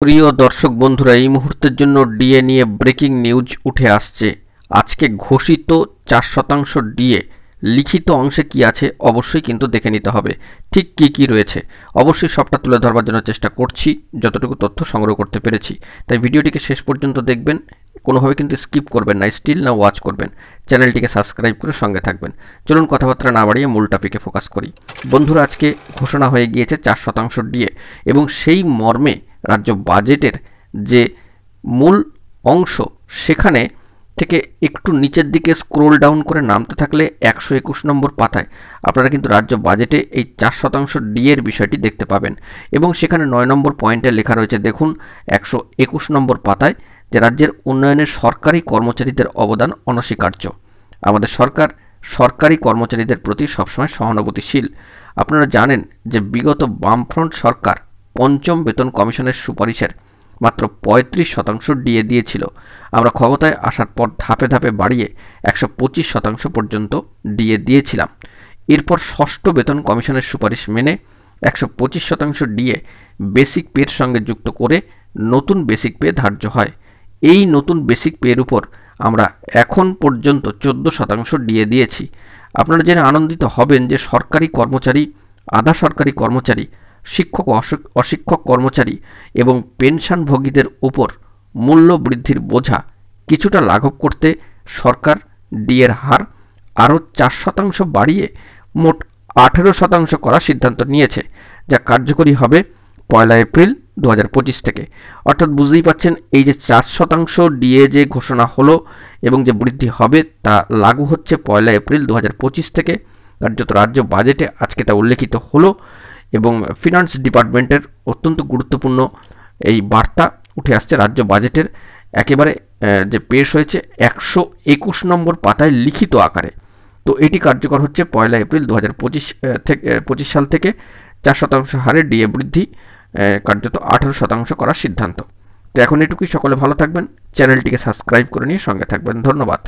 প্রিয় দর্শক বন্ধুরা, এই মুহূর্তের জন্য ডিএ নিয়ে ব্রেকিং নিউজ উঠে আসছে। আজকে ঘোষিত 4% ডিএ লিখিত অংশে কি আছে অবশ্যই কিন্তু দেখে নিতে হবে। ঠিক কি রয়েছে অবশ্যই সবটা তুলে ধরবার জন্য চেষ্টা করছি, যতটুকু তথ্য সংগ্রহ করতে পেরেছি। তাই ভিডিওটিকে শেষ পর্যন্ত দেখবেন, কোনোভাবে কিন্তু স্কিপ করবেন না, স্টিল না ওয়াচ করবেন। চ্যানেলটিকে সাবস্ক্রাইব করে সঙ্গে থাকবেন। চলুন কথাবার্তা না বাড়িয়ে মূল টপিকে ফোকাস করি। বন্ধুরা, আজকে ঘোষণা হয়ে গিয়েছে 4% ডিএ এবং সেই মর্মে রাজ্য বাজেটের যে মূল অংশ সেখানে থেকে একটু নিচের দিকে স্ক্রোল ডাউন করে নামতে থাকলে 121 নম্বর পাতায় আপনারা কিন্তু রাজ্য বাজেটে এই 4% ডিএর বিষয়টি দেখতে পাবেন এবং সেখানে 9 নম্বর পয়েন্টে লেখা রয়েছে, দেখুন 121 নম্বর পাতায়, যে রাজ্যের উন্নয়নের সরকারি কর্মচারীদের অবদান অনস্বীকার্য। আমাদের সরকার সরকারি কর্মচারীদের প্রতি সবসময় সহানুভূতিশীল। আপনারা জানেন যে বিগত বামফ্রন্ট সরকার পঞ্চম বেতন কমিশনের সুপারিশের মাত্র 35% ডিএ দিয়েছিল। আমরা ক্ষমতায় আসার পর ধাপে ধাপে বাড়িয়ে 125% পর্যন্ত ডিএ দিয়েছিলাম। এরপর ষষ্ঠ বেতন কমিশনের সুপারিশ মেনে 125% ডিএ বেসিক পের সঙ্গে যুক্ত করে নতুন বেসিক পে ধার্য হয়। এই নতুন বেসিক পের উপর আমরা এখন পর্যন্ত 14% ডিএ দিয়েছি। আপনারা জেনে আনন্দিত হবেন যে সরকারি কর্মচারী, আধা সরকারি কর্মচারী, শিক্ষক অশিক্ষক কর্মচারী এবং পেনশনভোগীদের উপর মূল্য বৃদ্ধির বোঝা কিছুটা লাঘব করতে সরকার ডিএর হার আরও 4% বাড়িয়ে মোট 18% করার সিদ্ধান্ত নিয়েছে, যা কার্যকরী হবে 1 এপ্রিল 2025 থেকে। অর্থাৎ বুঝতেই পাচ্ছেন, এই যে 4% ডিএ যে ঘোষণা হলো এবং যে বৃদ্ধি হবে তা লাগু হচ্ছে 1 এপ্রিল 2025 থেকে। কার্যত রাজ্য বাজেটে আজকে তা উল্লেখিত হলো এবং ফিনান্স ডিপার্টমেন্টের অত্যন্ত গুরুত্বপূর্ণ এই বার্তা উঠে আসছে রাজ্য বাজেটের একেবারে যে পেশ হয়েছে 121 নম্বর পাতায় লিখিত আকারে। তো এটি কার্যকর হচ্ছে 1 এপ্রিল 2025 সাল থেকে। 4% হারে ডিএ বৃদ্ধি কার্যত 18% করার সিদ্ধান্ত। তো এখন এটুকুই, সকলে ভালো থাকবেন, চ্যানেলটিকে সাবস্ক্রাইব করে নিয়ে সঙ্গে থাকবেন। ধন্যবাদ।